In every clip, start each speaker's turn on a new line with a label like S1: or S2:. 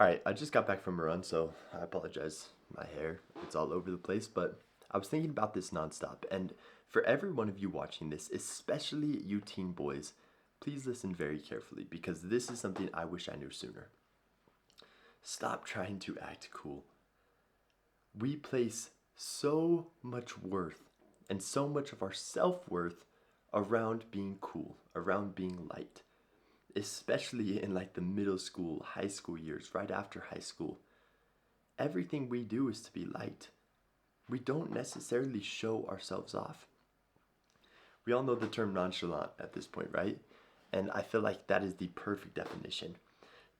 S1: Alright, I just got back from a run, so I apologize. My hair, it's all over the place, but I was thinking about this nonstop. And for every one of you watching this, especially you teen boys, please listen very carefully because this is something I wish I knew sooner. Stop trying to act cool. We place so much worth and so much of our self-worth around being cool, around being light, especially in like the middle school, high school years, right after high school. Everything we do is to be light. We don't necessarily show ourselves off. We all know the term nonchalant at this point, right? And I feel like that is the perfect definition.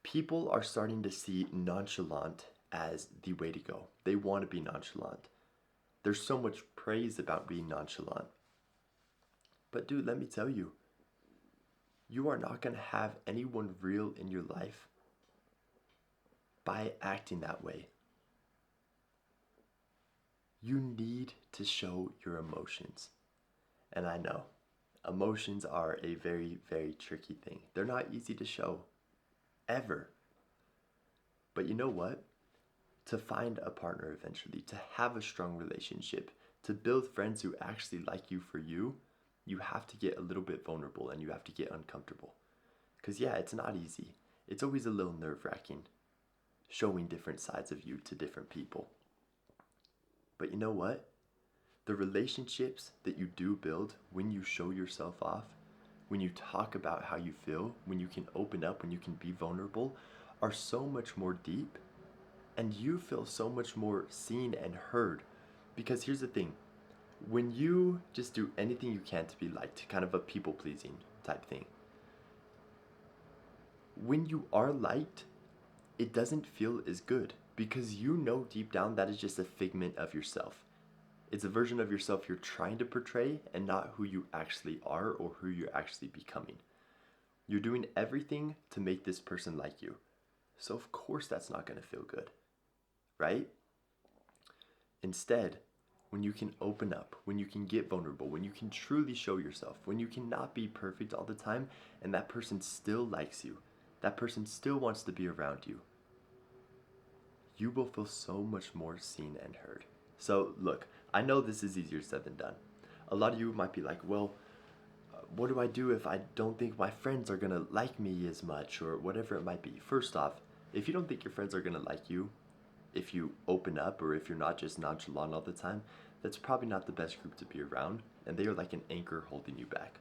S1: People are starting to see nonchalant as the way to go. They want to be nonchalant. There's so much praise about being nonchalant. But dude, let me tell you, you are not going to have anyone real in your life by acting that way. You need to show your emotions. And I know, emotions are a very, very tricky thing. They're not easy to show, ever. But you know what? To find a partner eventually, to have a strong relationship, to build friends who actually like you for you, you have to get a little bit vulnerable and you have to get uncomfortable. Because yeah, it's not easy. It's always a little nerve-wracking showing different sides of you to different people. But you know what? The relationships that you do build when you show yourself off, when you talk about how you feel, when you can open up, when you can be vulnerable, are so much more deep and you feel so much more seen and heard. Because here's the thing, when you just do anything you can to be liked, kind of a people pleasing type thing, when you are liked, it doesn't feel as good because you know deep down that is just a figment of yourself. It's a version of yourself you're trying to portray and not who you actually are or who you're actually becoming. You're doing everything to make this person like you. So of course that's not going to feel good, right? Instead, when you can open up, when you can get vulnerable, when you can truly show yourself, when you cannot be perfect all the time and that person still likes you, that person still wants to be around you, you will feel so much more seen and heard. So look, I know this is easier said than done. A lot of you might be like, well, what do I do if I don't think my friends are gonna like me as much or whatever it might be? First off, if you don't think your friends are gonna like you, if you open up or if you're not just nonchalant all the time, that's probably not the best group to be around and they are like an anchor holding you back.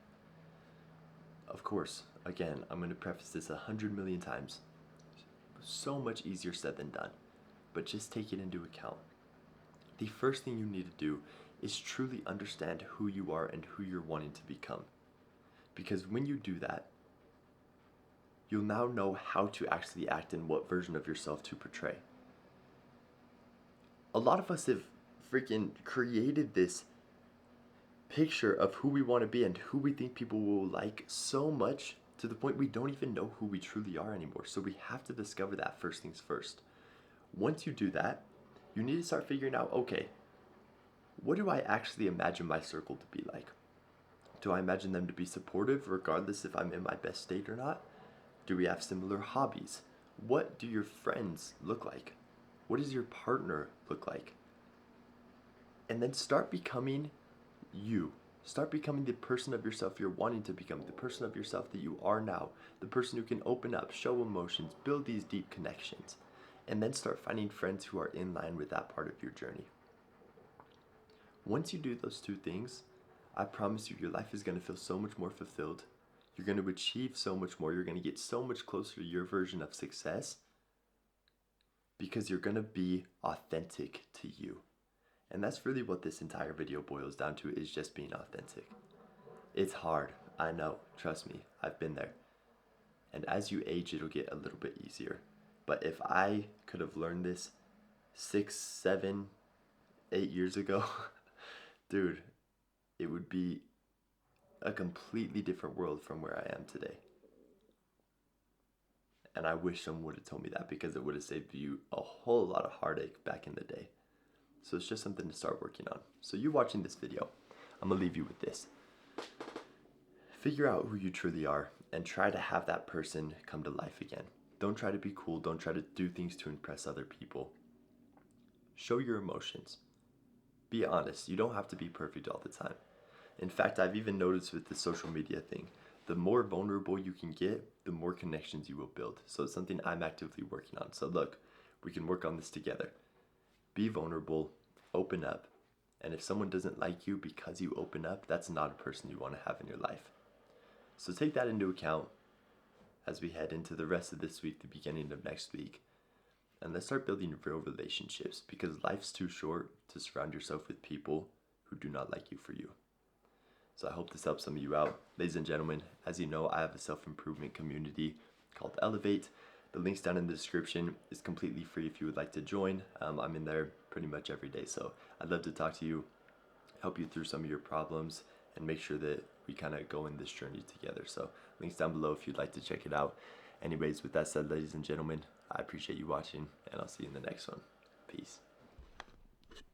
S1: Of course, again, I'm gonna preface this 100 million times. So much easier said than done, but just take it into account. The first thing you need to do is truly understand who you are and who you're wanting to become. Because when you do that, you'll now know how to actually act and what version of yourself to portray. A lot of us have freaking created this picture of who we want to be and who we think people will like so much to the point we don't even know who we truly are anymore. So we have to discover that first things first. Once you do that, you need to start figuring out, okay, what do I actually imagine my circle to be like? Do I imagine them to be supportive regardless if I'm in my best state or not? Do we have similar hobbies? What do your friends look like? What does your partner look like? And then start becoming you. Start becoming the person of yourself you're wanting to become, the person of yourself that you are now, the person who can open up, show emotions, build these deep connections, and then start finding friends who are in line with that part of your journey. Once you do those two things, I promise you your life is going to feel so much more fulfilled. You're going to achieve so much more. You're going to get so much closer to your version of success because you're going to be authentic to you. And that's really what this entire video boils down to, is just being authentic. It's hard, I know, trust me, I've been there. And as you age, it'll get a little bit easier. But if I could have learned this 6, 7, 8 years ago, dude, it would be a completely different world from where I am today. And I wish someone would have told me that because it would have saved you a whole lot of heartache back in the day. So it's just something to start working on. So you watching this video, I'm gonna leave you with this. Figure out who you truly are and try to have that person come to life again. Don't try to be cool. Don't try to do things to impress other people. Show your emotions. Be honest. You don't have to be perfect all the time. In fact, I've even noticed with the social media thing, the more vulnerable you can get, the more connections you will build. So it's something I'm actively working on. So look, we can work on this together. Be vulnerable, open up, and if someone doesn't like you because you open up, that's not a person you want to have in your life. So take that into account as we head into the rest of this week, the beginning of next week. And let's start building real relationships because life's too short to surround yourself with people who do not like you for you. So I hope this helps some of you out. Ladies and gentlemen, as you know, I have a self-improvement community called Elevate. The link's down in the description. It's completely free if you would like to join. I'm in there pretty much every day. So I'd love to talk to you, help you through some of your problems, and make sure that we kind of go in this journey together. So links down below if you'd like to check it out. Anyways, with that said, ladies and gentlemen, I appreciate you watching, and I'll see you in the next one. Peace.